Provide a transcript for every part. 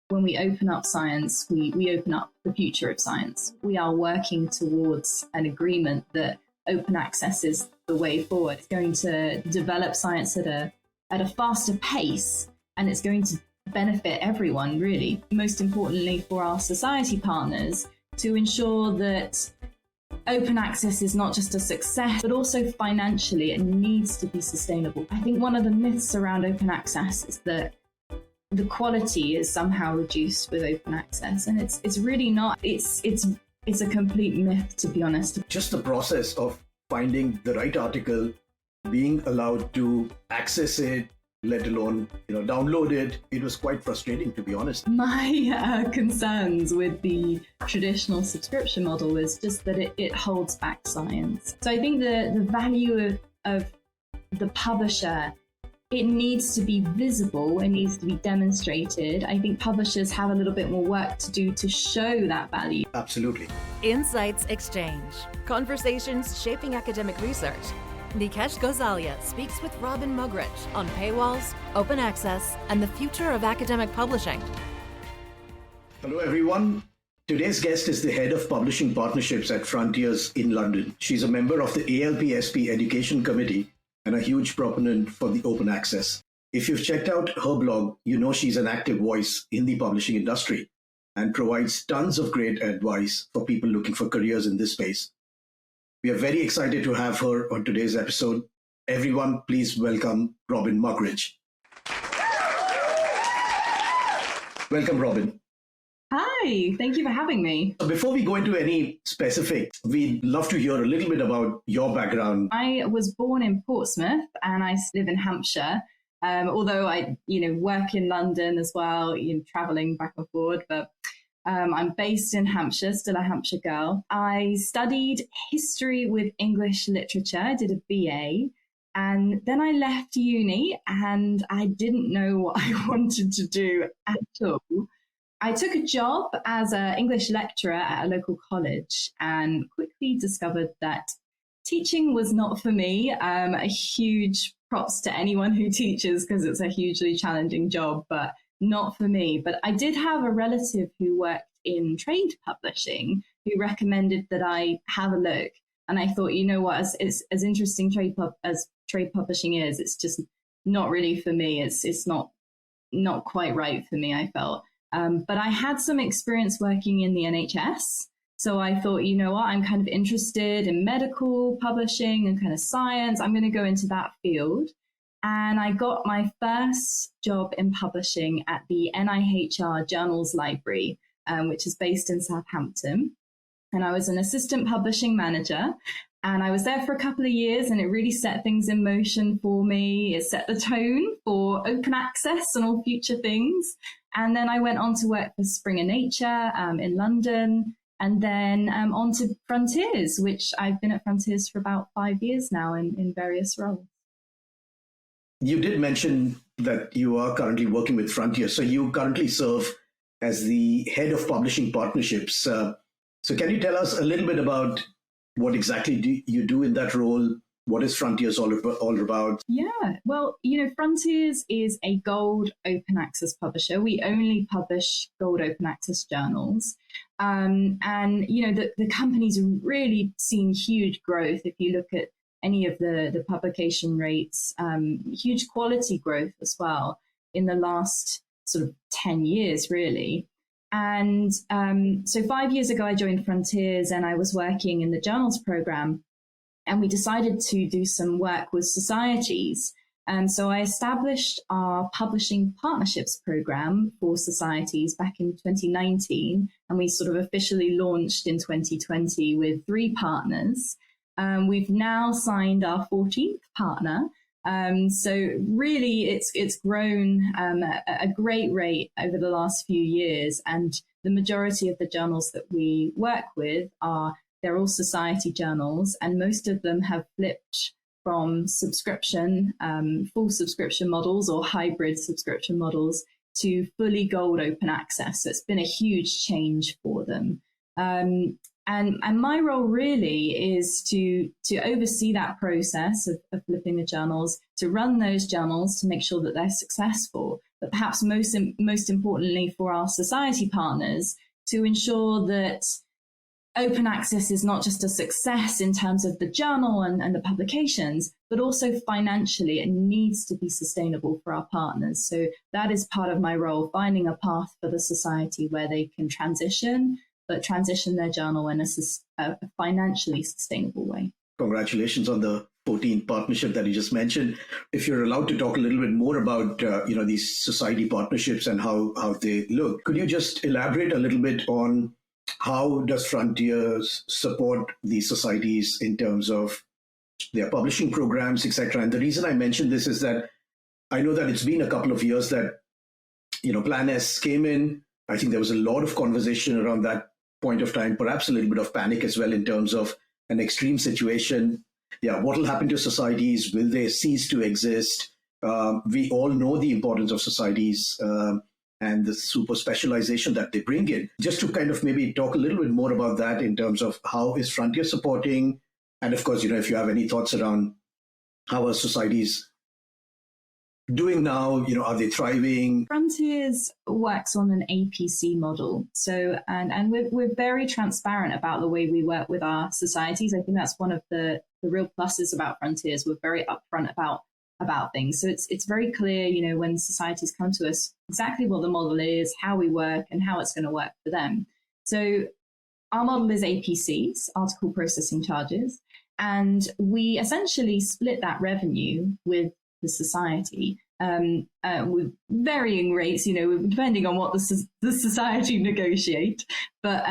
when we open up science, we open up the future of science. We are working towards an agreement that open access is the way forward. It's going to develop science at a faster pace, and it's going to benefit everyone, really. Most importantly, for our society partners, to ensure that open access is not just a success, but also financially, it needs to be sustainable. I think one of the myths around open access is that the quality is somehow reduced with open access, and it's really not. It's a complete myth, to be honest. Just the process of finding the right article, being allowed to access it, let alone download it, it was quite frustrating, to be honest. My concerns with the traditional subscription model is just that it holds back science. So I think the value of the publisher, it needs to be visible, it needs to be demonstrated. I think publishers have a little bit more work to do to show that value. Absolutely. Insights Exchange. Conversations shaping academic research. Nikesh Gosalia speaks with Robyn Mugridge on paywalls, open access, and the future of academic publishing. Hello, everyone. Today's guest is the head of publishing partnerships at Frontiers in London. She's a member of the ALPSP Education Committee and a huge proponent for the open access. If you've checked out her blog, you know she's an active voice in the publishing industry and provides tons of great advice for people looking for careers in this space. We are very excited to have her on today's episode. Everyone, please welcome Robyn Mugridge. Welcome, Robyn. Hi, thank you for having me. Before we go into any specifics, we'd love to hear a little bit about your background. I was born in Portsmouth and I live in Hampshire. Although I, work in London as well, traveling back and forward, but I'm based in Hampshire, still a Hampshire girl. I studied history with English literature. I did a BA, and then I left uni and I didn't know what I wanted to do at all. I took a job as an English lecturer at a local college and quickly discovered that teaching was not for me. A huge props to anyone who teaches because it's a hugely challenging job, but not for me. But I did have a relative who worked in trade publishing who recommended that I have a look. And I thought, you know what, as interesting as trade publishing is, it's just not really for me. It's not quite right for me, I felt. But I had some experience working in the NHS. So I thought, you know what, I'm kind of interested in medical publishing and kind of science. I'm going to go into that field. And I got my first job in publishing at the NIHR Journals Library, which is based in Southampton. And I was an assistant publishing manager. And I was there for a couple of years, and it really set things in motion for me. It set the tone for open access and all future things. And then I went on to work for Springer Nature in London, and then on to Frontiers, which I've been at Frontiers for about 5 years now in various roles. You did mention that you are currently working with Frontiers. So you currently serve as the head of publishing partnerships. So can you tell us a little bit about what exactly do you do in that role? What is Frontiers all about? Yeah, well, Frontiers is a gold open access publisher. We only publish gold open access journals. And, the company's really seen huge growth. If you look at any of the publication rates, huge quality growth as well in the last sort of 10 years, really. And so 5 years ago, I joined Frontiers and I was working in the journals program, and we decided to do some work with societies. So I established our publishing partnerships program for societies back in 2019, and we sort of officially launched in 2020 with 3 partners. We've now signed our 14th partner. So really, it's grown at a great rate over the last few years. And the majority of the journals that we work with they're all society journals, and most of them have flipped from subscription, full subscription models or hybrid subscription models to fully gold open access. So it's been a huge change for them. And my role really is to oversee that process of flipping the journals, to run those journals, to make sure that they're successful, but perhaps most importantly for our society partners, to ensure that open access is not just a success in terms of the journal and the publications, but also financially. It needs to be sustainable for our partners. So that is part of my role, finding a path for the society where they can transition their journal in a financially sustainable way. Congratulations on the 14th partnership that you just mentioned. If you're allowed to talk a little bit more about these society partnerships and how they look, could you just elaborate a little bit on how does Frontiers support these societies in terms of their publishing programs, etc.? And the reason I mention this is that I know that it's been a couple of years that Plan S came in. I think there was a lot of conversation around that point of time, perhaps a little bit of panic as well in terms of an extreme situation. Yeah, what will happen to societies? Will they cease to exist? We all know the importance of societies and the super specialization that they bring in. Just to kind of maybe talk a little bit more about that in terms of how is Frontier supporting? And of course, if you have any thoughts around how are societies doing now, are they thriving? Frontiers works on an APC model. So, and we're very transparent about the way we work with our societies. I think that's one of the real pluses about Frontiers. We're very upfront about things. So it's very clear, when societies come to us, exactly what the model is, how we work, and how it's going to work for them. So our model is APCs, article processing charges, and we essentially split that revenue with the society with varying rates, depending on what the society negotiate. But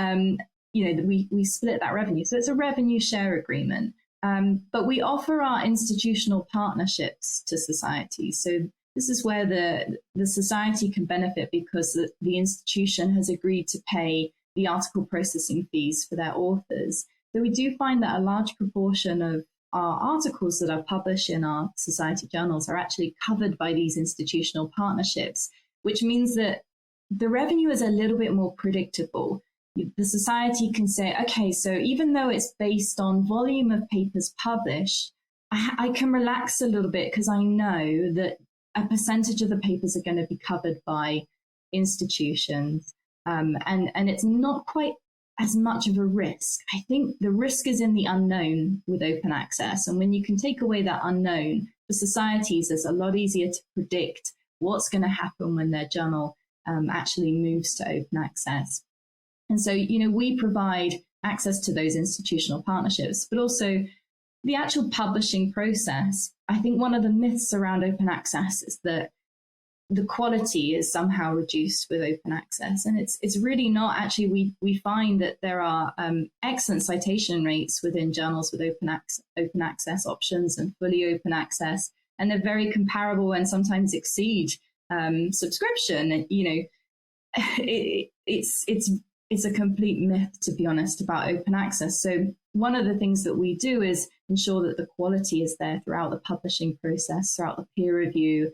we split that revenue, so it's a revenue share agreement. But we offer our institutional partnerships to society. So this is where the society can benefit because the institution has agreed to pay the article processing fees for their authors. So we do find that a large proportion of our articles that are published in our society journals are actually covered by these institutional partnerships, which means that the revenue is a little bit more predictable. The society can say, okay, so even though it's based on volume of papers published, I can relax a little bit because I know that a percentage of the papers are going to be covered by institutions. And it's not quite as much of a risk. I think the risk is in the unknown with open access. And when you can take away that unknown, for societies, it's a lot easier to predict what's going to happen when their journal actually moves to open access. And so, we provide access to those institutional partnerships, but also the actual publishing process. I think one of the myths around open access is that the quality is somehow reduced with open access. And it's really not. Actually, we find that there are excellent citation rates within journals with open access options and fully open access. And they're very comparable and sometimes exceed subscription. It's a complete myth, to be honest, about open access. So one of the things that we do is ensure that the quality is there throughout the publishing process, throughout the peer review,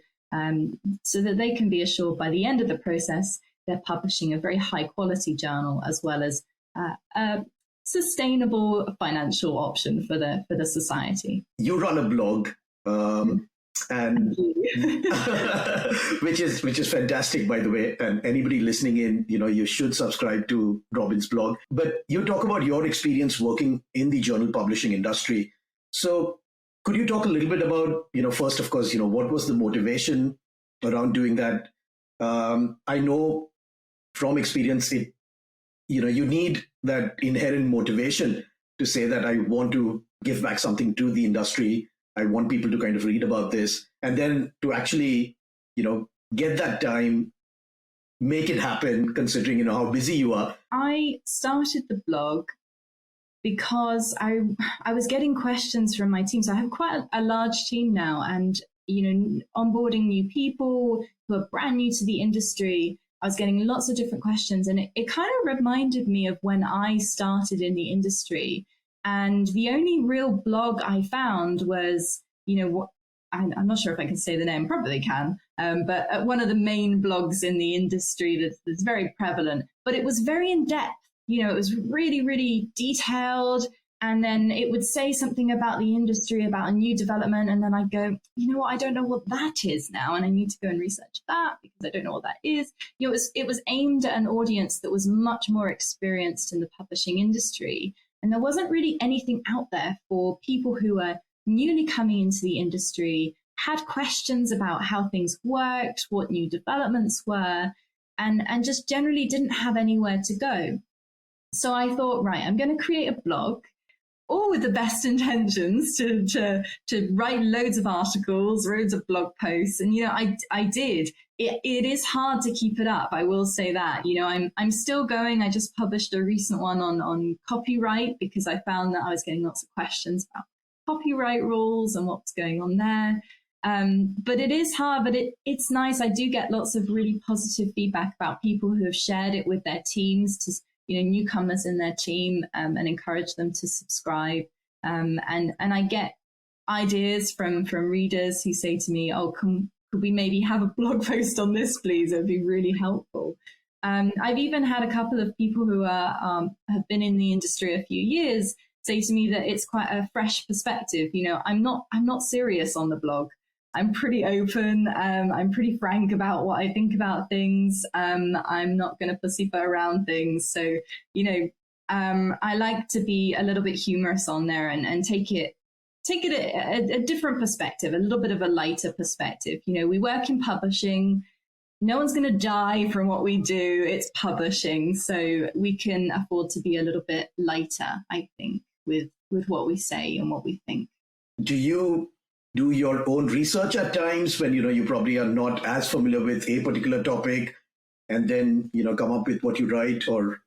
so that they can be assured by the end of the process they're publishing a very high quality journal as well as a sustainable financial option for the society. You run a blog, and which is fantastic, by the way. And anybody listening in, you should subscribe to Robyn's blog. But you talk about your experience working in the journal publishing industry. So could you talk a little bit about, first, of course, what was the motivation around doing that? I know from experience, you need that inherent motivation to say that I want to give back something to the industry. I want people to kind of read about this, and then to actually, get that time, make it happen, considering, how busy you are. I started the blog because I was getting questions from my team. So I have quite a large team now, and, onboarding new people who are brand new to the industry. I was getting lots of different questions, and it kind of reminded me of when I started in the industry. And the only real blog I found was, I'm not sure if I can say the name, probably can, but one of the main blogs in the industry that's very prevalent, but it was very in depth. It was really, really detailed, And then it would say something about the industry, about a new development. And then I'd go, you know what, I don't know what that is now. And I need to go and research that because I don't know what that is. You know, it was aimed at an audience that was much more experienced in the publishing industry. And there wasn't really anything out there for people who were newly coming into the industry, had questions about how things worked, what new developments were, and just generally didn't have anywhere to go. So I thought, right, I'm going to create a blog, all with the best intentions to write loads of articles, loads of blog posts. And, you know, I did. It is hard to keep it up. I will say that. You know, I'm still going. I just published a recent one on copyright because I found that I was getting lots of questions about copyright rules and what's going on there. But it is hard, but it's nice. I do get lots of really positive feedback about people who have shared it with their teams to, you know, newcomers in their team, and encourage them to subscribe. And I get ideas from readers who say to me, oh, could we maybe have a blog post on this, please? It would be really helpful. I've even had a couple of people who have been in the industry a few years say to me that it's quite a fresh perspective. You know, I'm not serious on the blog. I'm pretty open. I'm pretty frank about what I think about things. I'm not going to pussyfoot around things. So, you know, I like to be a little bit humorous on there and take it a different perspective, a little bit of a lighter perspective. You know, we work in publishing. No one's going to die from what we do. It's publishing. So we can afford to be a little bit lighter, I think, with what we say and what we think. Do you do your own research at times when, you know, you probably are not as familiar with a particular topic and then, you know, come up with what you write, or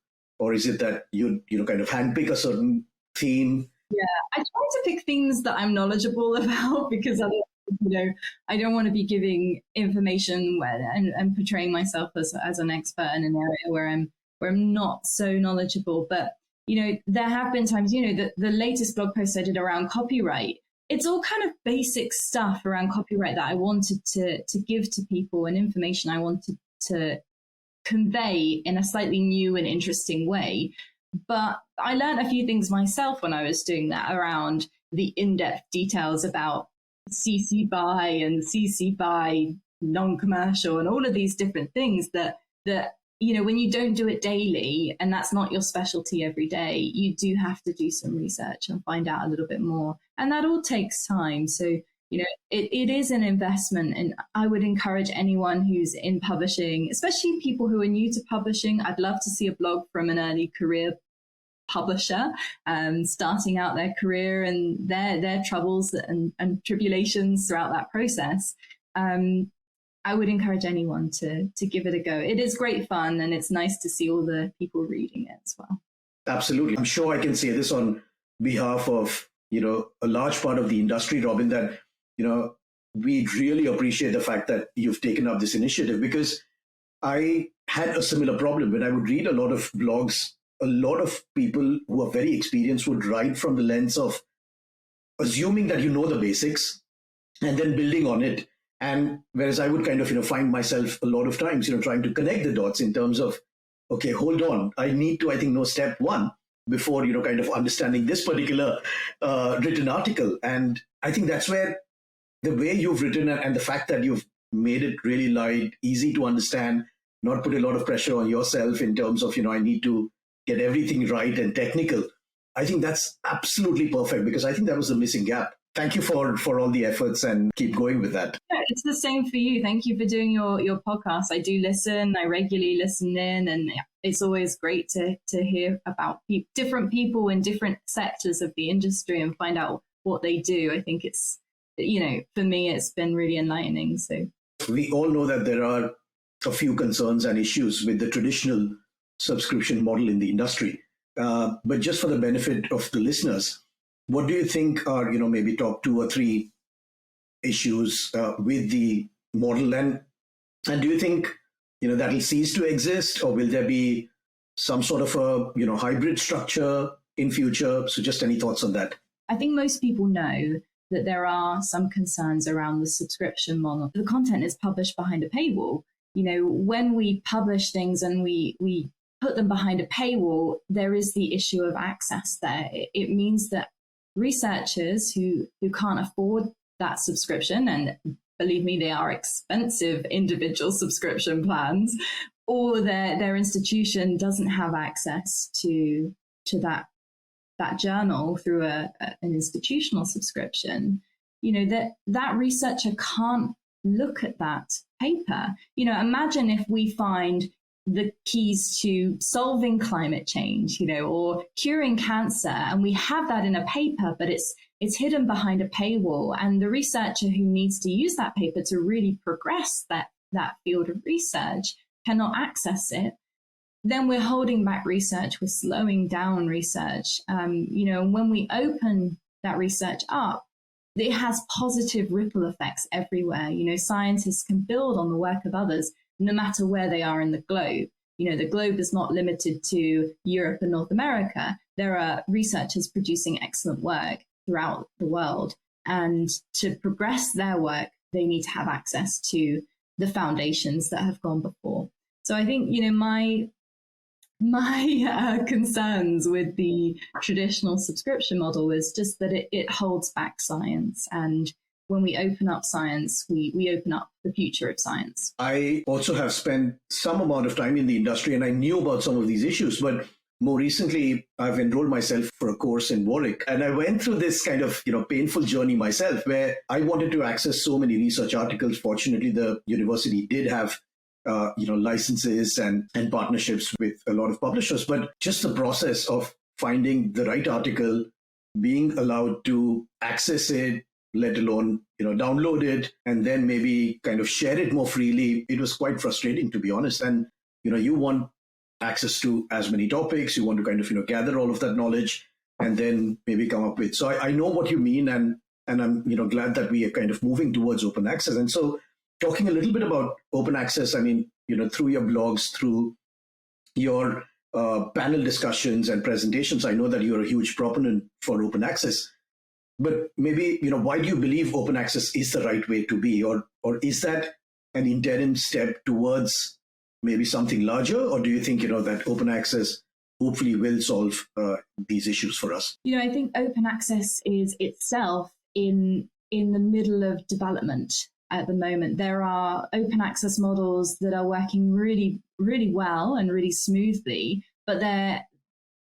is it that you know, kind of handpick a certain theme? Yeah, I try to pick themes that I'm knowledgeable about because otherwise, you know, I don't want to be giving information and portraying myself as an expert in an area where I'm not so knowledgeable. But, you know, there have been times, you know, the latest blog post I did around copyright, it's all kind of basic stuff around copyright that I wanted to give to people, and information I wanted to convey in a slightly new and interesting way. But I learned a few things myself when I was doing that around the in-depth details about CC BY and CC BY non-commercial and all of these different things that, you know, when you don't do it daily and that's not your specialty every day, you do have to do some research and find out a little bit more. And that all takes time. So, you know, it is an investment. And I would encourage anyone who's in publishing, especially people who are new to publishing. I'd love to see a blog from an early career publisher starting out their career and their troubles and tribulations throughout that process. I would encourage anyone to give it a go. It is great fun, and it's nice to see all the people reading it as well. Absolutely. I'm sure I can say this on behalf of, you know, a large part of the industry, Robyn, that, you know, we really appreciate the fact that you've taken up this initiative, because I had a similar problem when I would read a lot of blogs. A lot of people who are very experienced would write from the lens of assuming that you know the basics and then building on it. And whereas I would kind of, you know, find myself a lot of times, you know, trying to connect the dots in terms of, okay, hold on, I need to, I think, know step one before, you know, kind of understanding this particular written article. And I think that's where the way you've written and the fact that you've made it really light, easy to understand, not put a lot of pressure on yourself in terms of, you know, I need to get everything right and technical. I think that's absolutely perfect, because I think that was the missing gap. Thank you for all the efforts, and keep going with that. Yeah, it's the same for you. Thank you for doing your podcast. I do listen. I regularly listen in, and it's always great to hear about different people in different sectors of the industry and find out what they do. I think it's, you know, for me, it's been really enlightening. So we all know that there are a few concerns and issues with the traditional subscription model in the industry. But just for the benefit of the listeners, what do you think are, you know, maybe top 2 or 3 issues with the model? And do you think, you know, that will cease to exist, or will there be some sort of a, you know, hybrid structure in future? So just any thoughts on that? I think most people know that there are some concerns around the subscription model. The content is published behind a paywall. You know, when we publish things and we put them behind a paywall, there is the issue of access there. It means that researchers who can't afford that subscription, and believe me, they are expensive individual subscription plans, or their institution doesn't have access to that journal through an institutional subscription, that researcher can't look at that paper. Imagine if we find the keys to solving climate change, or curing cancer, and we have that in a paper, but it's hidden behind a paywall, and the researcher who needs to use that paper to really progress that field of research cannot access it, then we're holding back research, we're slowing down research. When we open that research up, it has positive ripple effects everywhere. Scientists can build on the work of others no matter where they are in the globe. The globe is not limited to Europe and North America. There are researchers producing excellent work throughout the world. And to progress their work, they need to have access to the foundations that have gone before. So I think, my concerns with the traditional subscription model is just that it holds back science. And when we open up science, we open up the future of science. I also have spent some amount of time in the industry, and I knew about some of these issues, but more recently, I've enrolled myself for a course in Warwick, and I went through this kind of, painful journey myself, where I wanted to access so many research articles. Fortunately, the university did have licenses and partnerships with a lot of publishers, but just the process of finding the right article, being allowed to access it, let alone, download it, and then maybe kind of share it more freely, it was quite frustrating, to be honest. And, you want access to as many topics, you want to kind of, gather all of that knowledge and then maybe come up with. So I know what you mean, and I'm, glad that we are kind of moving towards open access. And so talking a little bit about open access, I mean, through your blogs, through your panel discussions and presentations, I know that you're a huge proponent for open access. But maybe, why do you believe open access is the right way to be? Or is that an interim step towards maybe something larger? Or do you think, that open access hopefully will solve these issues for us? I think open access is itself in the middle of development at the moment. There are open access models that are working really, really well and really smoothly, but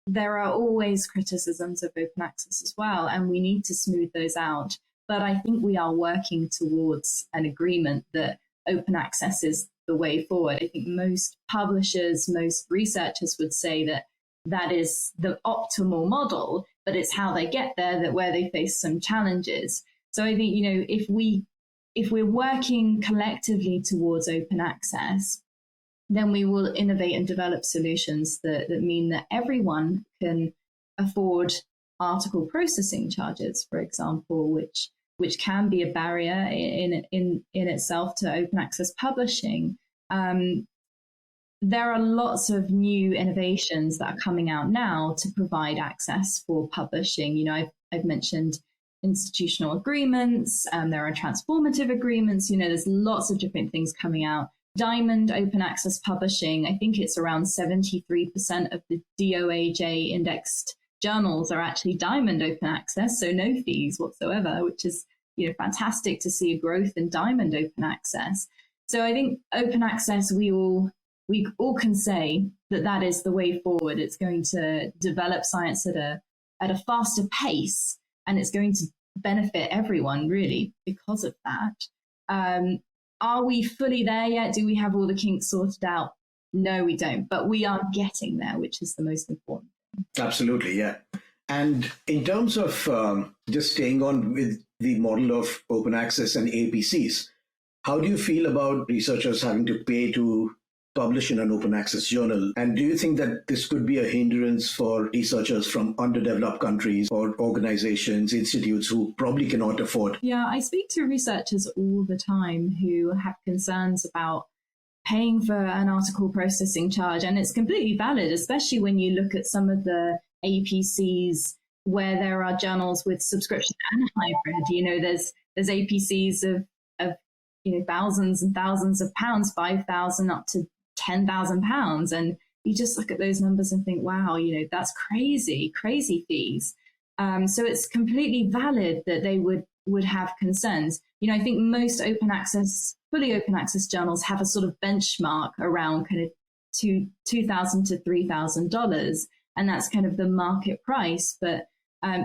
there are always criticisms of open access as well, and we need to smooth those out. But I think we are working towards an agreement that open access is the way forward. I think most publishers, most researchers would say that is the optimal model, but it's how they get there that where they face some challenges. So I think, if we're working collectively towards open access, then we will innovate and develop solutions that mean that everyone can afford article processing charges, for example, which can be a barrier in itself to open access publishing. There are lots of new innovations that are coming out now to provide access for publishing. I've mentioned institutional agreements, there are transformative agreements, there's lots of different things coming out. Diamond open access publishing, I think it's around 73% of the DOAJ indexed journals are actually Diamond open access, so no fees whatsoever, which is fantastic to see a growth in Diamond open access. So I think open access, we all can say that is the way forward. It's going to develop science at a faster pace, and it's going to benefit everyone really because of that. Are we fully there yet? Do we have all the kinks sorted out? No, we don't, but we are getting there, which is the most important thing. Absolutely, yeah. And in terms of just staying on with the model of open access and APCs, how do you feel about researchers having to pay to publish in an open access journal? And do you think that this could be a hindrance for researchers from underdeveloped countries or organizations, institutes who probably cannot afford? Yeah, I speak to researchers all the time who have concerns about paying for an article processing charge. And it's completely valid, especially when you look at some of the APCs where there are journals with subscription and hybrid. There's APCs of thousands and thousands of pounds, 5,000 up to £10,000. And you just look at those numbers and think, wow, that's crazy fees. So it's completely valid that they would have concerns. I think most fully open access journals have a sort of benchmark around kind of $2,000 to $3,000, and that's kind of the market price. But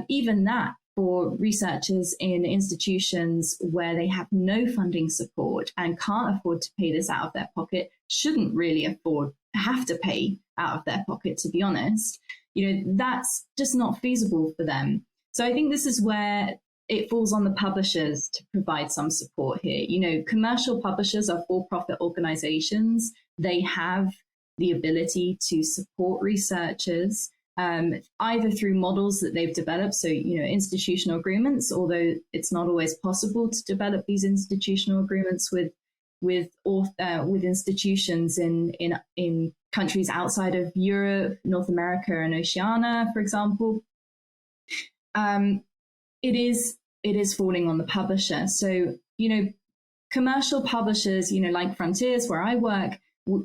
even that, for researchers in institutions where they have no funding support and can't afford to pay this out of their pocket, shouldn't really have to pay out of their pocket, to be honest. That's just not feasible for them. So I think this is where it falls on the publishers to provide some support here. Commercial publishers are for-profit organizations. They have the ability to support researchers, either through models that they've developed, so institutional agreements, although it's not always possible to develop these institutional agreements with institutions in countries outside of Europe, North America, and Oceania, for example. It is falling on the publisher. So commercial publishers, like Frontiers, where I work,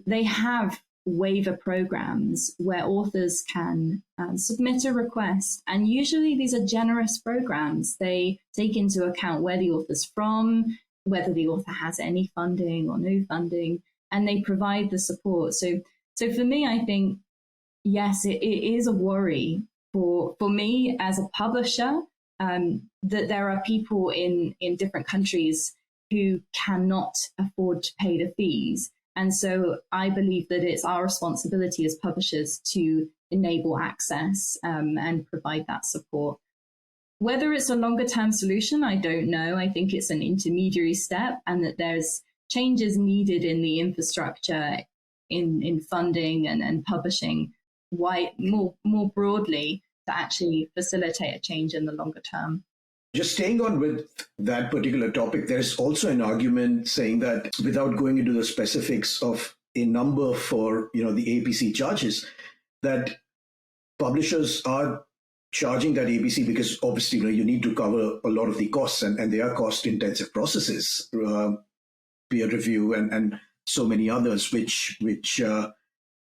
they have waiver programs where authors can submit a request, and usually these are generous programs. They take into account where the author's from, whether the author has any funding or no funding, and they provide the support. So for me, I think, yes, it is a worry for me as a publisher, that there are people in different countries who cannot afford to pay the fees. And so I believe that it's our responsibility as publishers to enable access and provide that support. Whether it's a longer term solution, I don't know. I think it's an intermediary step, and that there's changes needed in the infrastructure, in funding and publishing more broadly, to actually facilitate a change in the longer term. Just staying on with that particular topic, there's also an argument saying that, without going into the specifics of a number for the APC charges, that publishers are charging that APC because obviously you need to cover a lot of the costs, and they are cost-intensive processes, peer review and so many others, which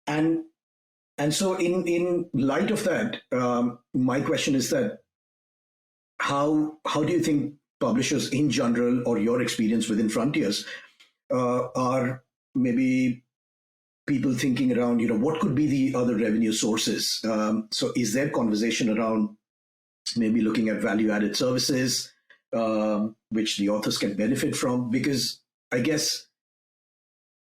and so in light of that, my question is that how do you think publishers in general, or your experience within Frontiers, are maybe people thinking around, what could be the other revenue sources? So is there conversation around maybe looking at value-added services, which the authors can benefit from? Because I guess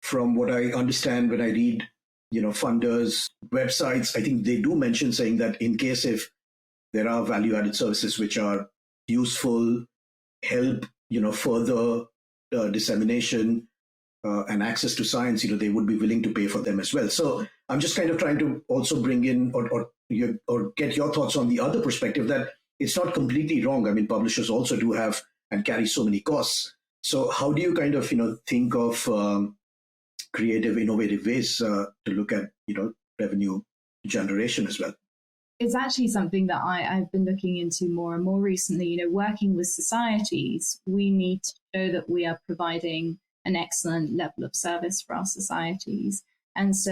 from what I understand when I read, funders' websites, I think they do mention saying that in case if there are value-added services which are useful, help, further dissemination and access to science, they would be willing to pay for them as well. So I'm just kind of trying to also bring in or get your thoughts on the other perspective, that it's not completely wrong. I mean, publishers also do have and carry so many costs. So how do you kind of, think of creative, innovative ways to look at, revenue generation as well? It's actually something that I've been looking into more and more recently. Working with societies, we need to show that we are providing an excellent level of service for our societies. And so,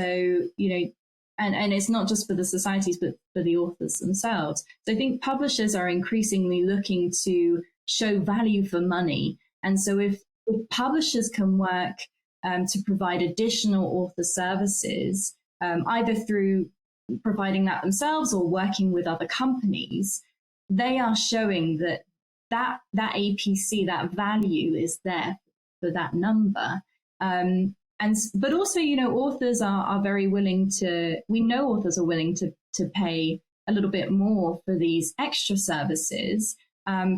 and it's not just for the societies, but for the authors themselves. So I think publishers are increasingly looking to show value for money. And so if publishers can work to provide additional author services, either through providing that themselves or working with other companies, they are showing that APC, that value is there for that number. But also, authors are very willing to, we know authors are willing to pay a little bit more for these extra services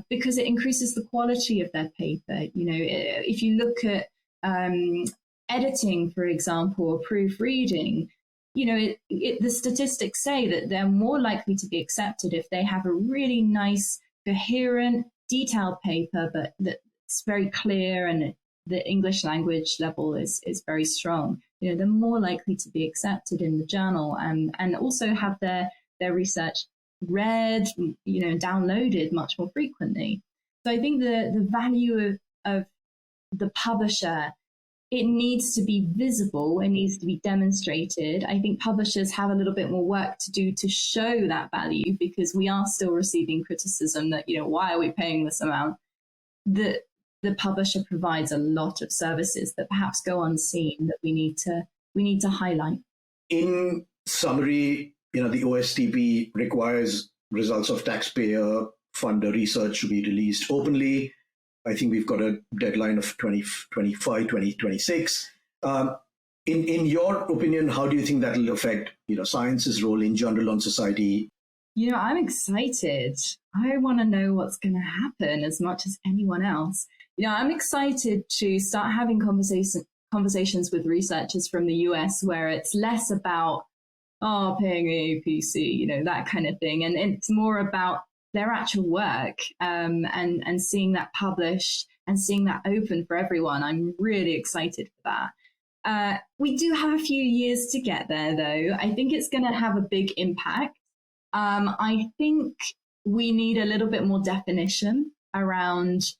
because it increases the quality of their paper. If you look at editing, for example, or proofreading, the statistics say that they're more likely to be accepted if they have a really nice, coherent, detailed paper, but that's very clear and the English language level is very strong. They're more likely to be accepted in the journal and also have their research read, downloaded much more frequently. So I think the value of the publisher it needs to be visible. It needs to be demonstrated. I think publishers have a little bit more work to do to show that value, because we are still receiving criticism that, why are we paying this amount? The publisher provides a lot of services that perhaps go unseen that we need to highlight. In summary, the OSTP requires results of taxpayer funder research to be released openly. I think we've got a deadline of 2025, 2026. In your opinion, how do you think that will affect, science's role in general on society? I'm excited. I want to know what's going to happen as much as anyone else. I'm excited to start having conversations with researchers from the US, where it's less about, paying APC, that kind of thing. And it's more about their actual work, and seeing that published and seeing that open for everyone. I'm really excited for that. We do have a few years to get there, though. I think it's going to have a big impact. I think we need a little bit more definition around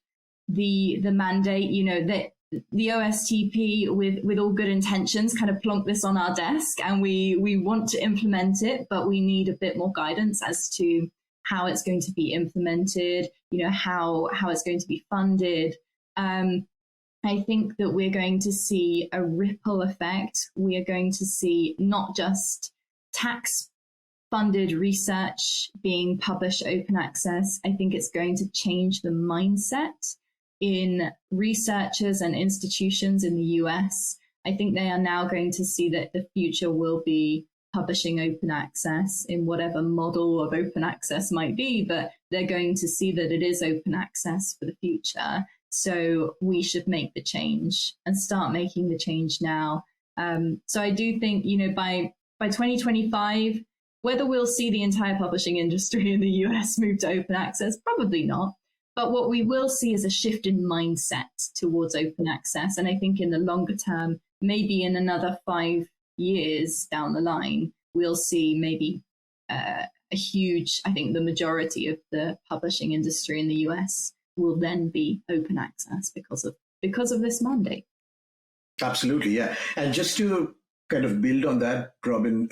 the mandate. That the OSTP, with all good intentions, kind of plonked this on our desk, and we want to implement it, but we need a bit more guidance as to how it's going to be implemented, how it's going to be funded. I think that we're going to see a ripple effect. We are going to see not just tax-funded research being published open access. I think it's going to change the mindset in researchers and institutions in the US. I think they are now going to see that the future will be publishing open access in whatever model of open access might be, but they're going to see that it is open access for the future. So we should make the change and start making the change now. So I do think, by 2025, whether we'll see the entire publishing industry in the US move to open access, probably not. But what we will see is a shift in mindset towards open access. And I think in the longer term, maybe in another 5 years down the line, we'll see maybe a huge, I think the majority of the publishing industry in the US will then be open access because of this mandate. Absolutely, yeah. And just to kind of build on that, Robyn,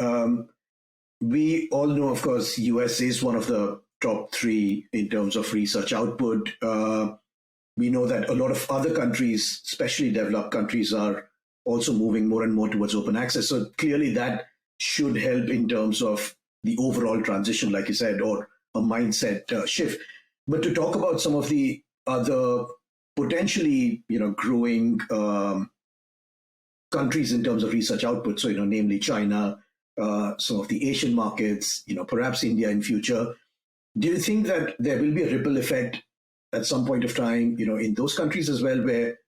we all know, of course, US is one of the top 3 in terms of research output. We know that a lot of other countries, especially developed countries, are also moving more and more towards open access. So clearly that should help in terms of the overall transition, like you said, or a mindset shift. But to talk about some of the other potentially, growing countries in terms of research output, so, namely China, some of the Asian markets, perhaps India in future, do you think that there will be a ripple effect at some point of time, in those countries as well, where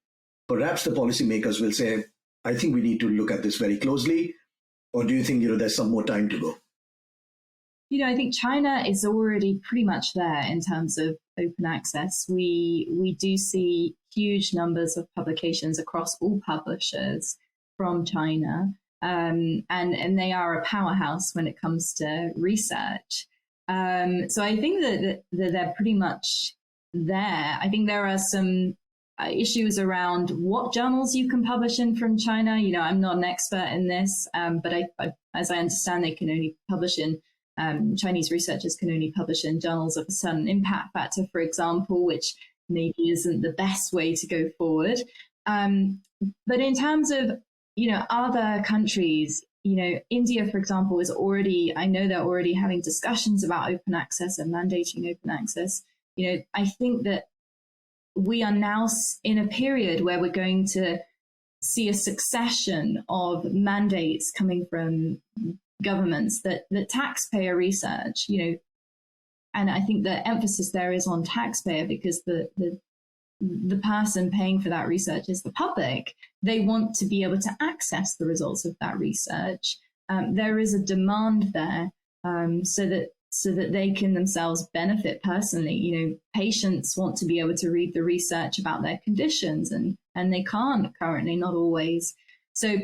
perhaps the policymakers will say, I think we need to look at this very closely? Or do you think, there's some more time to go? I think China is already pretty much there in terms of open access. We do see huge numbers of publications across all publishers from China, and they are a powerhouse when it comes to research. So I think that they're pretty much there. I think there are some issues around what journals you can publish in from China. I'm not an expert in this, but as I understand, they can only publish in Chinese researchers can only publish in journals of a certain impact factor, for example, which maybe isn't the best way to go forward. But in terms of, other countries, India, for example, I know they're already having discussions about open access and mandating open access. I think that we are now in a period where we're going to see a succession of mandates coming from governments that taxpayer research, and I think the emphasis there is on taxpayer because the person paying for that research is the public. They want to be able to access the results of that research. There is a demand there, so that they can themselves benefit personally. Patients want to be able to read the research about their conditions, and they can't currently, not always. So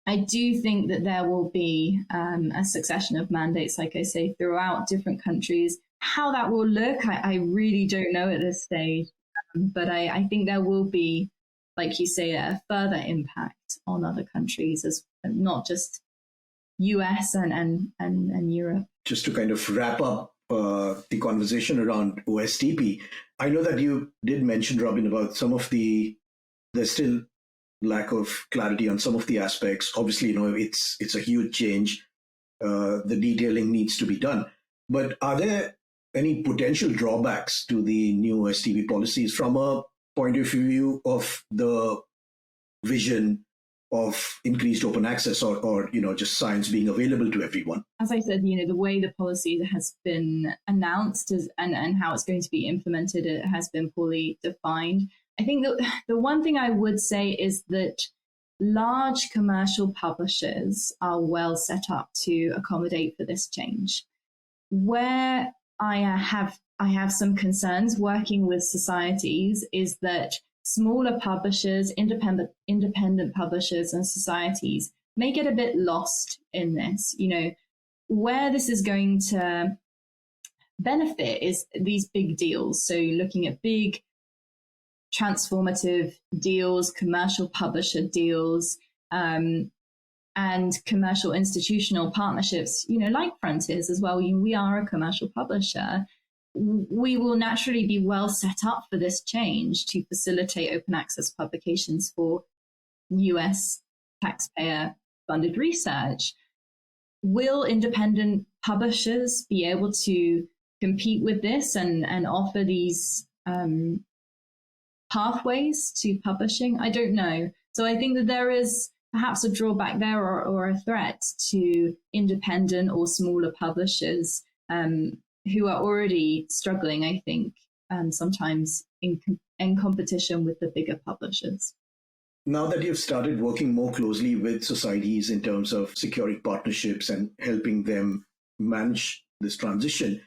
I do think that there will be a succession of mandates, like I say, throughout different countries. How that will look, I really don't know at this stage. But I think there will be like you say, a further impact on other countries, as not just US and Europe. Just to kind of wrap up the conversation around OSTP, I know that you did mention, Robyn, about there's still lack of clarity on some of the aspects. Obviously, it's a huge change. The detailing needs to be done. But are there any potential drawbacks to the new OSTP policies from a point of view of the vision of increased open access or just science being available to everyone? As I said, the way the policy has been announced and how it's going to be implemented, it has been poorly defined. I think that the one thing I would say is that large commercial publishers are well set up to accommodate for this change. Where I have some concerns working with societies is that smaller publishers, independent publishers and societies may get a bit lost in this. Where this is going to benefit is these big deals. So looking at big transformative deals, commercial publisher deals, and commercial institutional partnerships, like Frontiers as well. We are a commercial publisher. We will naturally be well set up for this change to facilitate open access publications for US taxpayer funded research. Will independent publishers be able to compete with this and offer these pathways to publishing? I don't know. So I think that there is perhaps a drawback there or a threat to independent or smaller publishers who are already struggling, I think, sometimes in competition with the bigger publishers. Now that you've started working more closely with societies in terms of securing partnerships and helping them manage this transition,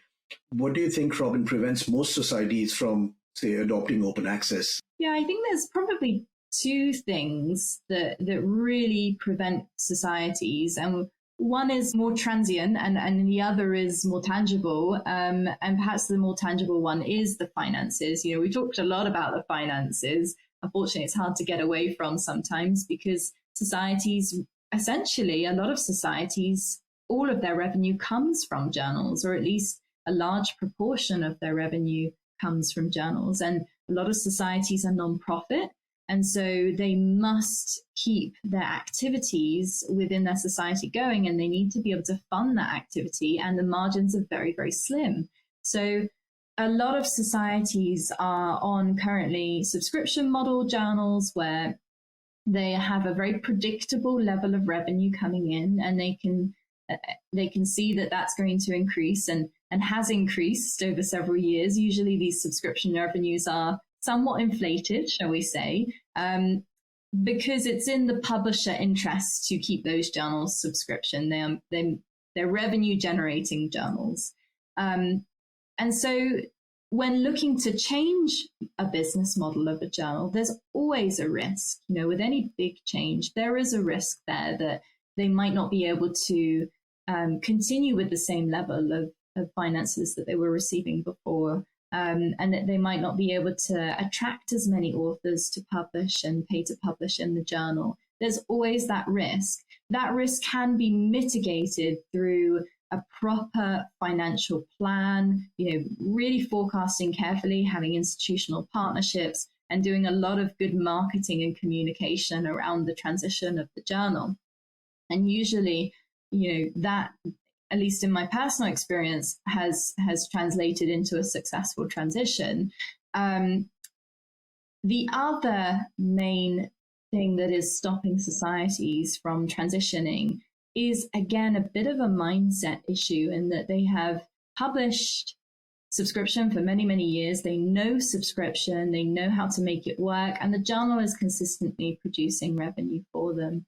what do you think, Robyn, prevents most societies from, say, adopting open access? Yeah, I think there's probably two things that really prevent societies. And one is more transient and the other is more tangible. And perhaps the more tangible one is the finances. We talked a lot about the finances. Unfortunately, it's hard to get away from sometimes because societies, essentially, a lot of societies, all of their revenue comes from journals, or at least a large proportion of their revenue comes from journals. And a lot of societies are non-profit. And so they must keep their activities within their society going, and they need to be able to fund that activity. And the margins are very, very slim. So a lot of societies are on currently subscription model journals where they have a very predictable level of revenue coming in, and they can see that that's going to increase and has increased over several years. Usually these subscription revenues are somewhat inflated, shall we say, because it's in the publisher interest to keep those journals subscription. They're revenue generating journals. And so when looking to change a business model of a journal, there's always a risk. With any big change, there is a risk there that they might not be able to continue with the same level of finances that they were receiving before. And that they might not be able to attract as many authors to publish and pay to publish in the journal. There's always that risk. That risk can be mitigated through a proper financial plan, really forecasting carefully, having institutional partnerships, and doing a lot of good marketing and communication around the transition of the journal. And usually, that, at least in my personal experience, has translated into a successful transition. The other main thing that is stopping societies from transitioning is, again, a bit of a mindset issue in that they have published subscription for many, many years. They know subscription, they know how to make it work, and the journal is consistently producing revenue for them.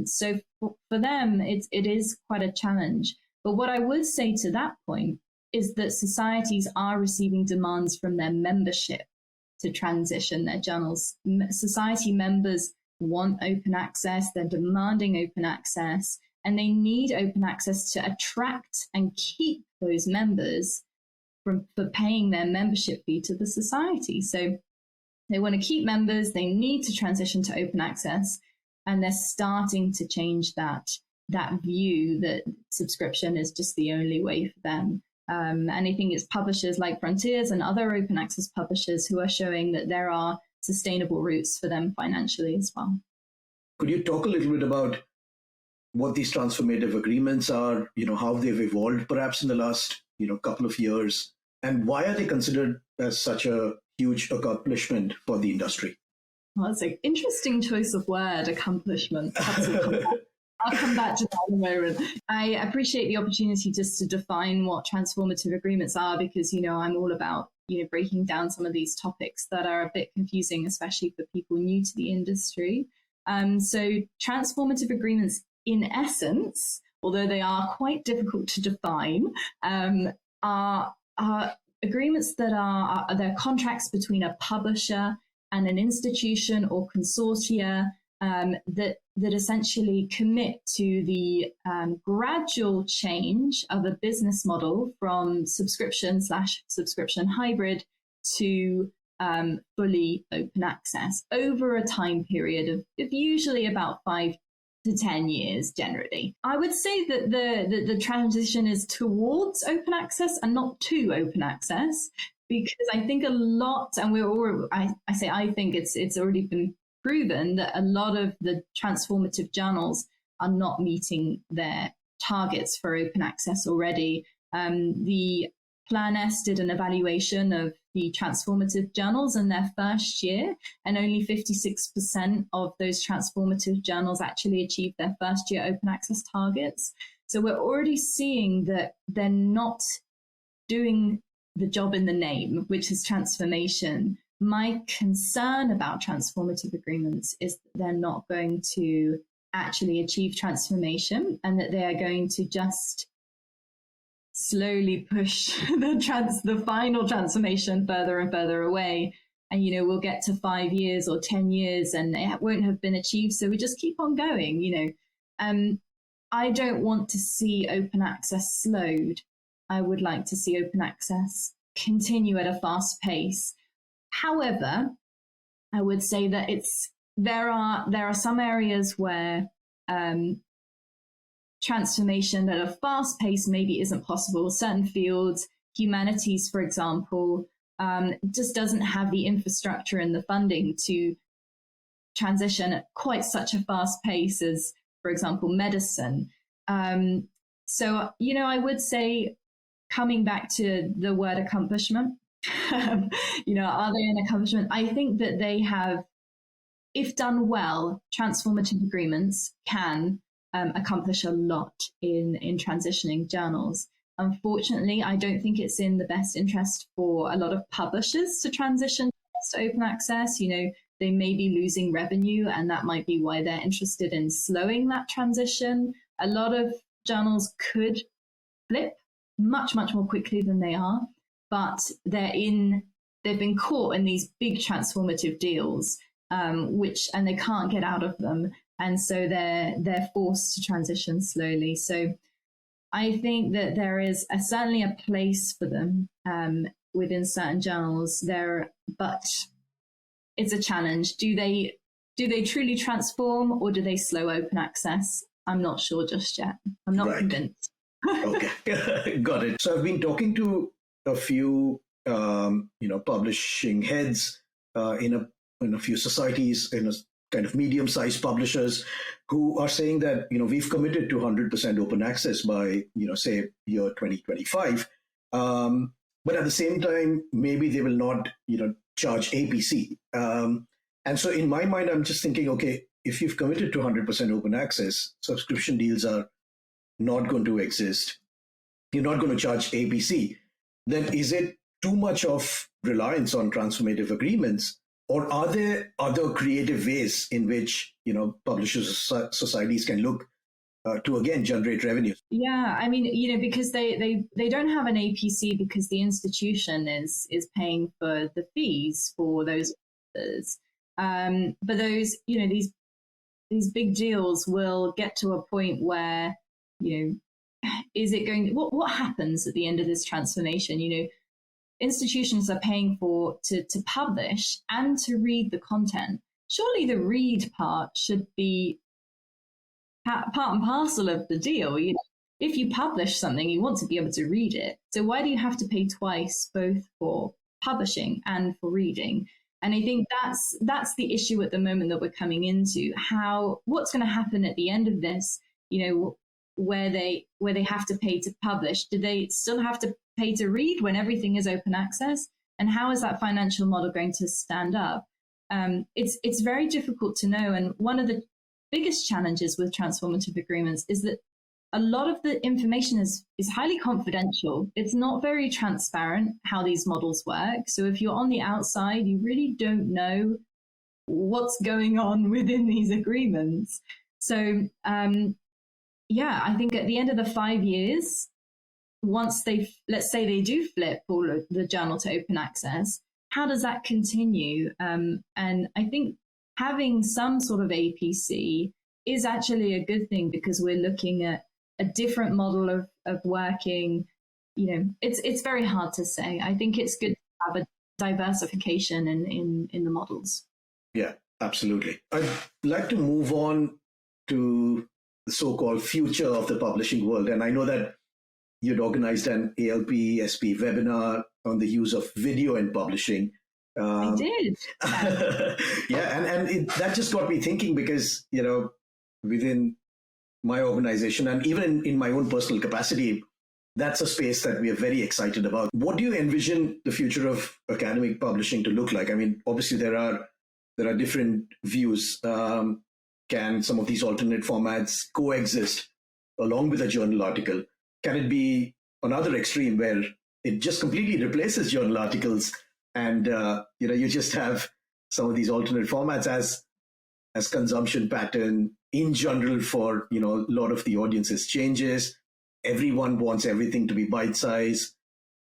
So for them, it is quite a challenge. But what I would say to that point is that societies are receiving demands from their membership to transition their journals. Society members want open access, they're demanding open access, and they need open access to attract and keep those members for paying their membership fee to the society. So They want to keep members. They need to transition to open access. And they're starting to change that view that subscription is just the only way for them. And I think it's publishers like Frontiers and other open access publishers who are showing that there are sustainable routes for them financially as well. Could you talk a little bit about what these transformative agreements are, how they've evolved perhaps in the last, couple of years, and why are they considered as such a huge accomplishment for the industry? Well, it's an interesting choice of word, accomplishment. I'll come back to that in a moment. I appreciate the opportunity just to define what transformative agreements are, because, I'm all about, breaking down some of these topics that are a bit confusing, especially for people new to the industry. So transformative agreements, in essence, although they are quite difficult to define, are agreements that they're contracts between a publisher and an institution or consortia that essentially commit to the gradual change of a business model from subscription/subscription hybrid to fully open access over a time period of usually about 5 to 10 years generally. I would say that the transition is towards open access and not to open access, because I think a lot, and I think it's already been proven that a lot of the transformative journals are not meeting their targets for open access already. The Plan S did an evaluation of the transformative journals in their first year, and only 56% of those transformative journals actually achieved their first year open access targets. So we're already seeing that they're not doing the job in the name, which is transformation. My concern about transformative agreements is that they're not going to actually achieve transformation, and that they are going to just slowly push the final transformation further and further away. And, we'll get to 5 years or 10 years and it won't have been achieved. So we just keep on going, I don't want to see open access slowed. I would like to see open access continue at a fast pace. However, I would say that there are some areas where transformation at a fast pace maybe isn't possible. Certain fields, humanities, for example, just doesn't have the infrastructure and the funding to transition at quite such a fast pace as, for example, medicine. So, I would say, coming back to the word accomplishment, are they an accomplishment? I think that they have, if done well, transformative agreements can accomplish a lot in transitioning journals. Unfortunately, I don't think it's in the best interest for a lot of publishers to transition to open access. They may be losing revenue, and that might be why they're interested in slowing that transition. A lot of journals could flip much, much more quickly than they are, but they've been caught in these big transformative deals, and they can't get out of them. And so they're forced to transition slowly. So I think that there is certainly a place for them within certain journals there, but it's a challenge. Do they truly transform, or do they slow open access? I'm not sure just yet. I'm not convinced. Okay, got it. So I've been talking to a few, publishing heads in a few societies, in a kind of medium-sized publishers, who are saying that, we've committed to 100% open access by, say, year 2025. But at the same time, maybe they will not, charge APC. And so in my mind, I'm just thinking, okay, if you've committed to 100% open access, subscription deals are not going to exist. You're not going to charge APC. Then is it too much of reliance on transformative agreements? Or are there other creative ways in which, publishers societies can look to, again, generate revenue? Yeah, I mean, because they don't have an APC because the institution is paying for the fees for those authors. But those, these big deals will get to a point where, is it going? What happens at the end of this transformation? institutions are paying for to publish and to read the content, surely the read part should be part and parcel of the deal. If you publish something, you want to be able to read it. So why do you have to pay twice, both for publishing and for reading? And I think that's the issue at the moment that we're coming into. What's going to happen at the end of this? Where they have to pay to publish, do they still have to pay to read when everything is open access? And how is that financial model going to stand up? It's very difficult to know. And one of the biggest challenges with transformative agreements is that a lot of the information is highly confidential. It's not very transparent how these models work. So if you're on the outside, you really don't know what's going on within these agreements. So I think at the end of the 5 years, once let's say they do flip all of the journal to open access, how does that continue? And I think having some sort of APC is actually a good thing, because we're looking at a different model of working. It's very hard to say. I think it's good to have a diversification in the models. Yeah, absolutely. I'd like to move on to the so-called future of the publishing world. And I know that you'd organized an ALP-SP webinar on the use of video in publishing. I did. Yeah, and that just got me thinking, because, within my organization and even in my own personal capacity, that's a space that we are very excited about. What do you envision the future of academic publishing to look like? I mean, obviously there are different views. Can some of these alternate formats coexist along with a journal article? Can it be another extreme where it just completely replaces journal articles, and you just have some of these alternate formats as consumption pattern in general for a lot of the audience's changes? Everyone wants everything to be bite-sized,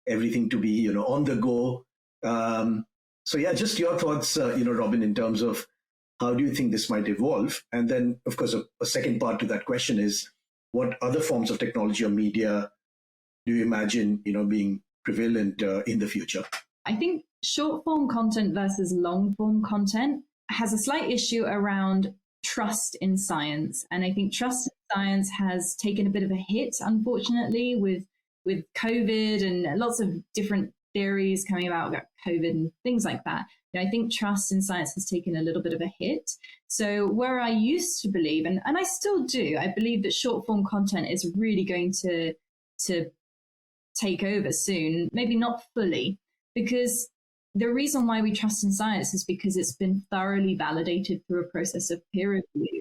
everything to be on the go. So yeah, just your thoughts, Robyn, in terms of how do you think this might evolve? And then, of course, a second part to that question is, what other forms of technology or media do you imagine being prevalent in the future? I think short form content versus long form content has a slight issue around trust in science. And I think trust in science has taken a bit of a hit, unfortunately, with COVID and lots of different theories coming about COVID and things like that. I think trust in science has taken a little bit of a hit. So where I used to believe, and I still do, I believe that short form content is really going to take over soon, maybe not fully, because the reason why we trust in science is because it's been thoroughly validated through a process of peer review.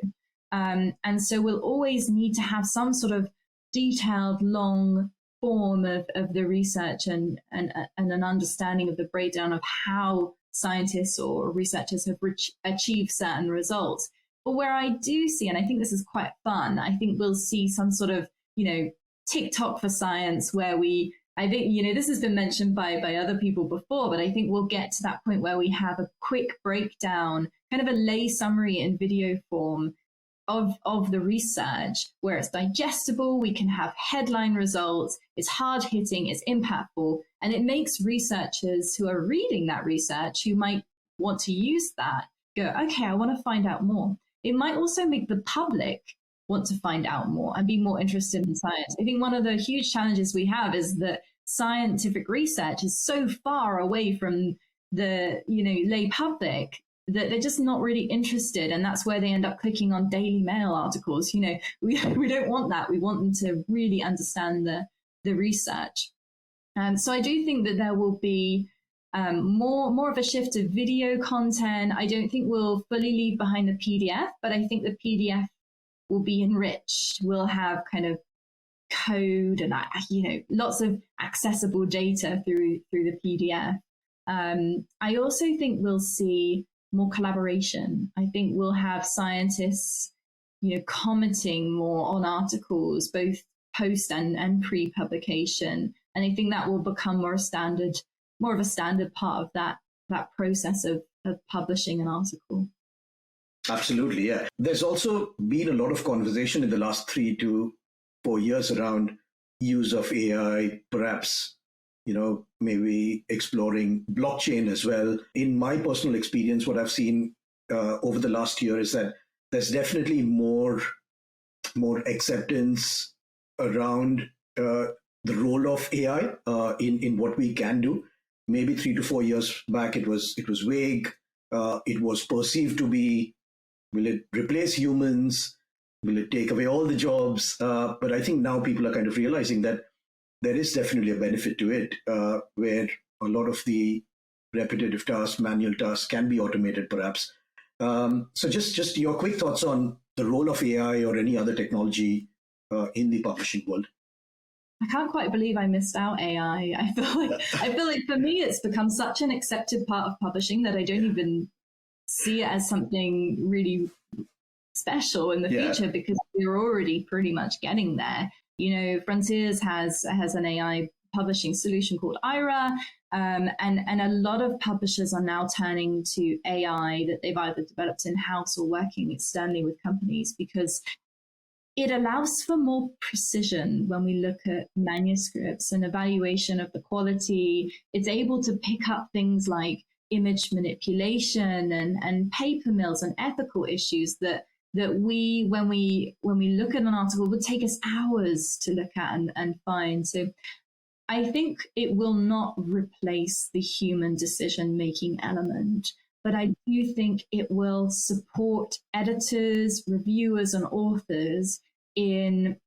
And so we'll always need to have some sort of detailed, long form of the research and an understanding of the breakdown of how scientists or researchers have achieved certain results. But where I do see, and I think this is quite fun, I think we'll see some sort of, TikTok for science, where I think, this has been mentioned by other people before, but I think we'll get to that point where we have a quick breakdown, kind of a lay summary in video form of the research, where it's digestible, we can have headline results, it's hard hitting, it's impactful, and it makes researchers who are reading that research, who might want to use that, go, okay, I want to find out more. It might also make the public want to find out more and be more interested in science. I think one of the huge challenges we have is that scientific research is so far away from the lay public that they're just not really interested, and that's where they end up clicking on Daily Mail articles. We don't want that. We want them to really understand the research. So I do think that there will be more of a shift to video content. I don't think we'll fully leave behind the PDF, but I think the PDF will be enriched. We'll have kind of code and lots of accessible data through the PDF. I also think we'll see more collaboration. I think we'll have scientists, commenting more on articles, both post and pre-publication. And I think that will become more of a standard part of that process of publishing an article. Absolutely, yeah. There's also been a lot of conversation in the last 3 to 4 years around use of AI, perhaps maybe exploring blockchain as well. In my personal experience, what I've seen over the last year is that there's definitely more acceptance around the role of AI in what we can do. Maybe 3 to 4 years back, it was vague. It was perceived to be, will it replace humans? Will it take away all the jobs? But I think now people are kind of realizing that there is definitely a benefit to it, where a lot of the repetitive tasks, manual tasks can be automated, perhaps. So just your quick thoughts on the role of AI or any other technology in the publishing world. I can't quite believe I missed out AI. I feel like for me, it's become such an accepted part of publishing that I don't even see it as something really special in the future, because we're already pretty much getting there. Frontiers has an AI publishing solution called Ira, and a lot of publishers are now turning to AI that they've either developed in-house or working externally with companies, because it allows for more precision when we look at manuscripts and evaluation of the quality. It's able to pick up things like image manipulation and paper mills and ethical issues that we, when we look at an article, would take us hours to look at and find. So I think it will not replace the human decision-making element, but I do think it will support editors, reviewers, and authors in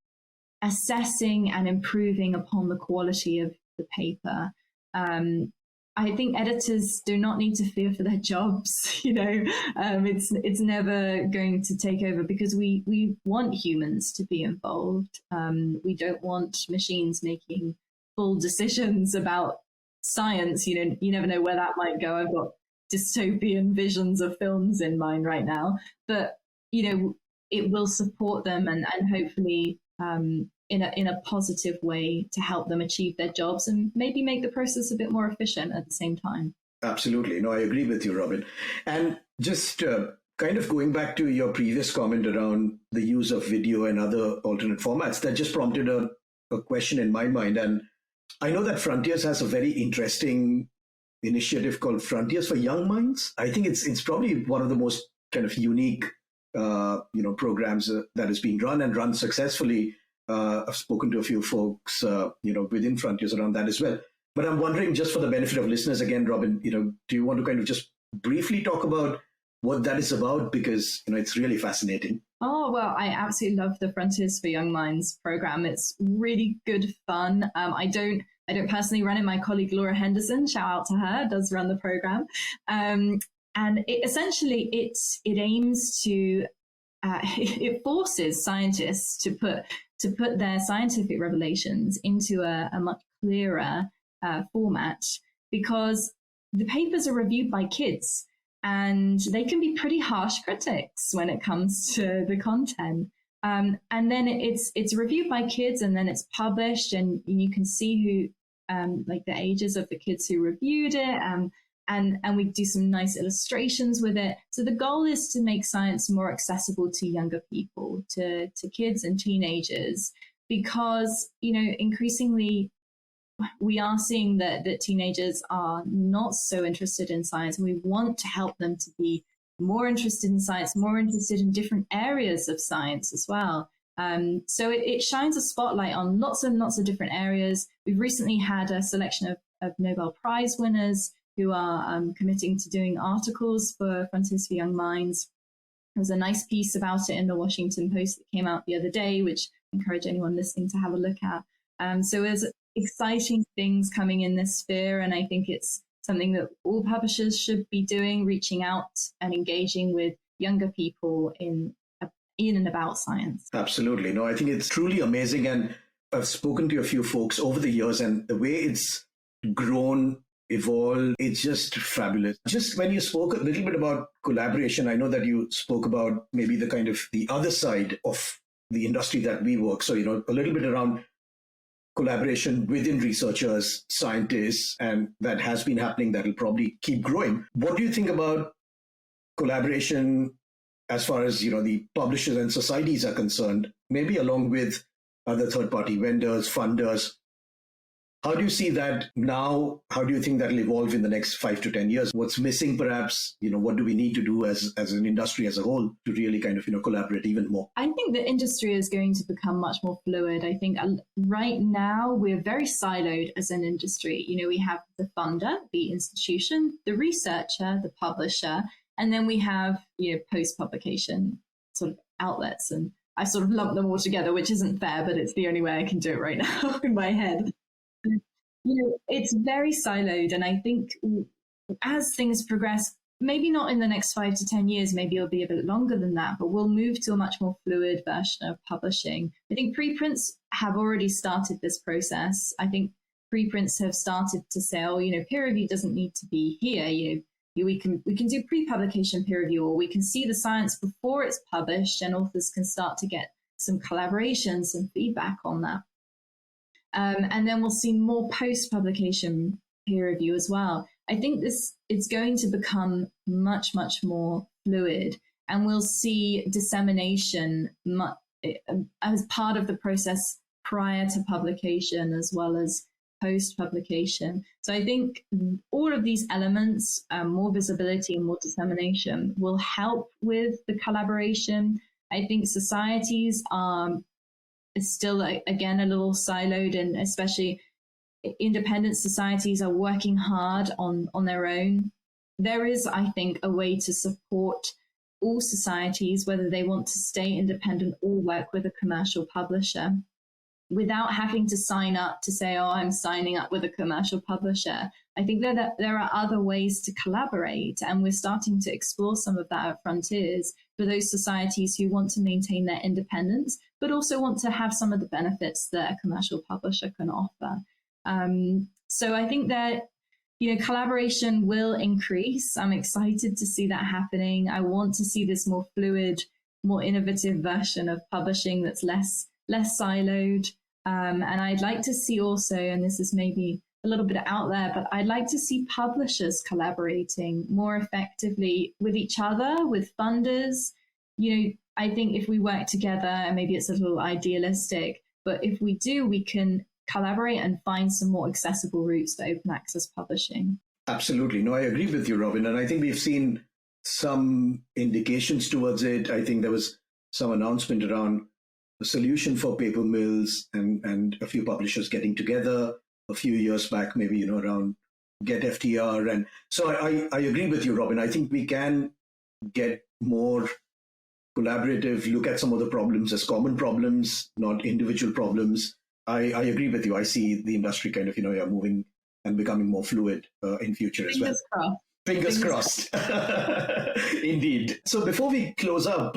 assessing and improving upon the quality of the paper. I think editors do not need to fear for their jobs. It's never going to take over, because we want humans to be involved. We don't want machines making full decisions about science. You never know where that might go. I've got dystopian visions of films in mind right now, but it will support them and hopefully in a positive way to help them achieve their jobs and maybe make the process a bit more efficient at the same time. Absolutely. No, I agree with you, Robyn. And just kind of going back to your previous comment around the use of video and other alternate formats, that just prompted a question in my mind. And I know that Frontiers has a very interesting initiative called Frontiers for Young Minds. I think it's probably one of the most kind of unique programs that is being run successfully. I've spoken to a few folks, within Frontiers around that as well. But I'm wondering, just for the benefit of listeners again, Robyn, do you want to kind of just briefly talk about what that is about? Because, it's really fascinating. Oh, well, I absolutely love the Frontiers for Young Minds program. It's really good fun. I don't personally run it. My colleague Laura Henderson, shout out to her, does run the program. And it aims to, it forces scientists to put their scientific revelations into a much clearer format, because the papers are reviewed by kids and they can be pretty harsh critics when it comes to the content. And then it's reviewed by kids, and then it's published, and you can see who, like the ages of the kids who reviewed it. And we do some nice illustrations with it. So the goal is to make science more accessible to younger people, to kids and teenagers, because, increasingly we are seeing that teenagers are not so interested in science, and we want to help them to be more interested in science, more interested in different areas of science as well. So it shines a spotlight on lots and lots of different areas. We've recently had a selection of Nobel Prize winners who are committing to doing articles for Frontiers for Young Minds. There was a nice piece about it in the Washington Post that came out the other day, which I encourage anyone listening to have a look at. So there's exciting things coming in this sphere, and I think it's something that all publishers should be doing, reaching out and engaging with younger people in and about science. Absolutely. No, I think it's truly amazing. And I've spoken to a few folks over the years, and the way it's grown, evolved, it's just fabulous. Just when you spoke a little bit about collaboration, I know that you spoke about maybe the kind of the other side of the industry that we work. So, a little bit around collaboration within researchers, scientists, and that has been happening. That will probably keep growing. What do you think about collaboration as far as, the publishers and societies are concerned, maybe along with other third-party vendors, funders? How do you see that now? How do you think that will evolve in the next 5 to 10 years? What's missing perhaps? What do we need to do as an industry as a whole to really kind of, collaborate even more? I think the industry is going to become much more fluid. I think right now we're very siloed as an industry. We have the funder, the institution, the researcher, the publisher, and then we have, post-publication sort of outlets. And I sort of lump them all together, which isn't fair, but it's the only way I can do it right now in my head. It's very siloed. And I think as things progress, maybe not in the next 5 to 10 years, maybe it'll be a bit longer than that, but we'll move to a much more fluid version of publishing. I think preprints have already started this process. I think preprints have started to say, peer review doesn't need to be here. We can do pre-publication peer review, or we can see the science before it's published, and authors can start to get some collaboration, some feedback on that. And then we'll see more post-publication peer review as well. I think it's going to become much, much more fluid, and we'll see dissemination as part of the process prior to publication as well as post-publication. So I think all of these elements, more visibility and more dissemination, will help with the collaboration. I think societies are still, again, a little siloed, and especially independent societies are working hard on their own. There is, I think, a way to support all societies, whether they want to stay independent or work with a commercial publisher, without having to sign up to say, I'm signing up with a commercial publisher. I think that there are other ways to collaborate, and we're starting to explore some of that at Frontiers for those societies who want to maintain their independence, but also want to have some of the benefits that a commercial publisher can offer. So I think that, collaboration will increase. I'm excited to see that happening. I want to see this more fluid, more innovative version of publishing that's less siloed. And I'd like to see also, and this is maybe a little bit out there, but I'd like to see publishers collaborating more effectively with each other, with funders. I think if we work together, and maybe it's a little idealistic, but if we do, we can collaborate and find some more accessible routes to open access publishing. Absolutely. No, I agree with you, Robyn. And I think we've seen some indications towards it. I think there was some announcement around a solution for paper mills and a few publishers getting together a few years back, maybe, around Get FTR. And so I agree with you, Robyn. I think we can get more collaborative, look at some of the problems as common problems, not individual problems. I agree with you. I see the industry kind of, moving and becoming more fluid in future as well. Fingers crossed. Indeed. So before we close up,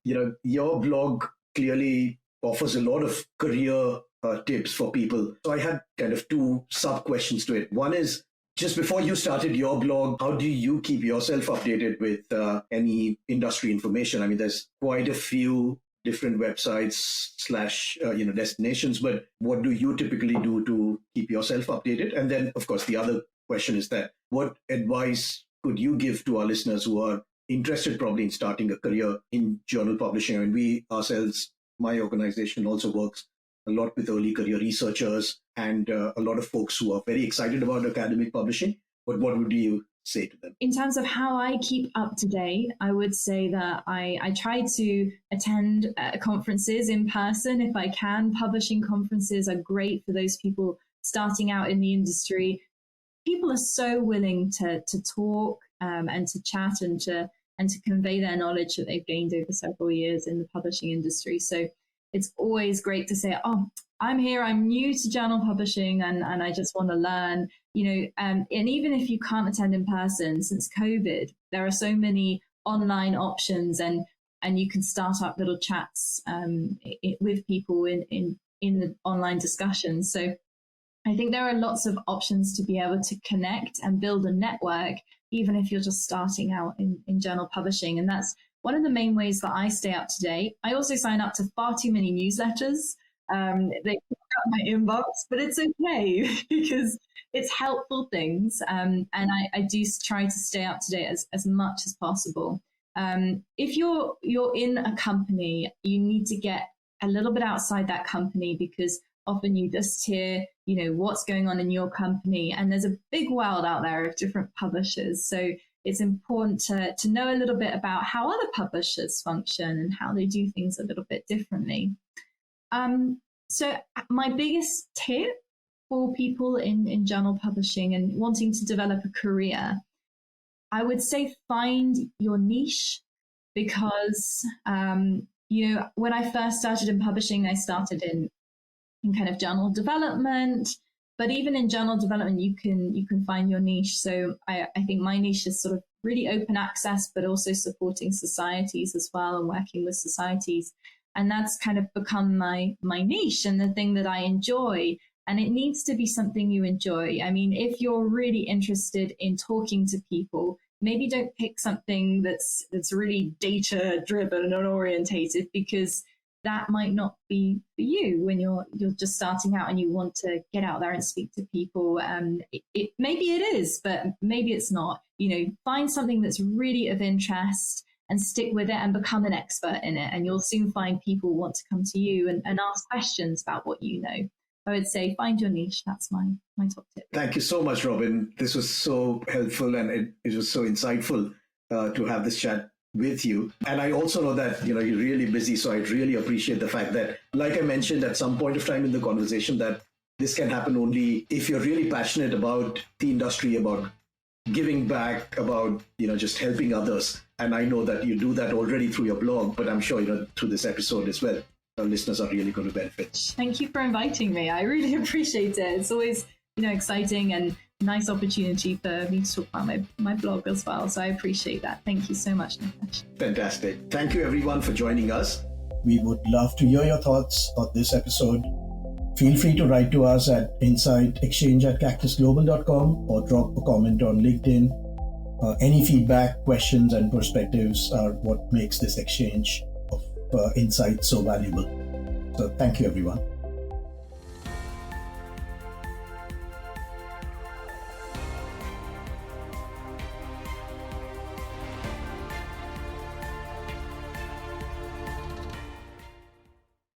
your blog clearly offers a lot of career tips for people. So I had kind of two sub questions to it. One is, just before you started your blog, how do you keep yourself updated with any industry information? I mean, there's quite a few different websites / destinations, but what do you typically do to keep yourself updated? And then, of course, the other question is that what advice could you give to our listeners who are interested probably in starting a career in journal publishing? I mean, we ourselves, my organization also works a lot with early career researchers and a lot of folks who are very excited about academic publishing. But what would you say to them? In terms of how I keep up to date, I would say that I try to attend conferences in person if I can. Publishing conferences are great for those people starting out in the industry. People are so willing to talk and to chat and to convey their knowledge that they've gained over several years in the publishing industry. So it's always great to say, I'm here, I'm new to journal publishing, and I just want to learn, and even if you can't attend in person, since COVID, there are so many online options, and you can start up little chats with people in the online discussions. So I think there are lots of options to be able to connect and build a network, even if you're just starting out in journal publishing. And that's one of the main ways that I stay up to date. I also sign up to far too many newsletters. They pick up my inbox, but it's okay because it's helpful things. And I do try to stay up to date as much as possible. If you're in a company, you need to get a little bit outside that company, because often you just hear, what's going on in your company. And there's a big world out there of different publishers. So it's important to know a little bit about how other publishers function and how they do things a little bit differently. So my biggest tip for people in journal publishing and wanting to develop a career, I would say find your niche, because, when I first started in publishing, I started in kind of journal development. But even in journal development, you can find your niche. So I think my niche is sort of really open access, but also supporting societies as well and working with societies. And that's kind of become my niche and the thing that I enjoy. And it needs to be something you enjoy. I mean, if you're really interested in talking to people, maybe don't pick something that's really data driven and orientated, because that might not be for you when you're just starting out and you want to get out there and speak to people. Maybe it is, but maybe it's not. Find something that's really of interest and stick with it and become an expert in it. And you'll soon find people want to come to you and ask questions about what you know. I would say find your niche. That's my top tip. Thank you so much, Robyn. This was so helpful and it was so insightful to have this chat with you. And I also know that, you're really busy. So I really appreciate the fact that, like I mentioned at some point of time in the conversation, that this can happen only if you're really passionate about the industry, about giving back, about, just helping others. And I know that you do that already through your blog, but I'm sure, through this episode as well, our listeners are really going to benefit. Thank you for inviting me. I really appreciate it. It's always, exciting and nice opportunity for me to talk about my blog as well. So I appreciate that. Thank you so much, Nikesh. Fantastic. Thank you everyone for joining us. We would love to hear your thoughts on this episode. Feel free to write to us at insightsxchange@cactusglobal.com or drop a comment on LinkedIn. Any feedback, questions, and perspectives are what makes this exchange of insight so valuable. So thank you, everyone.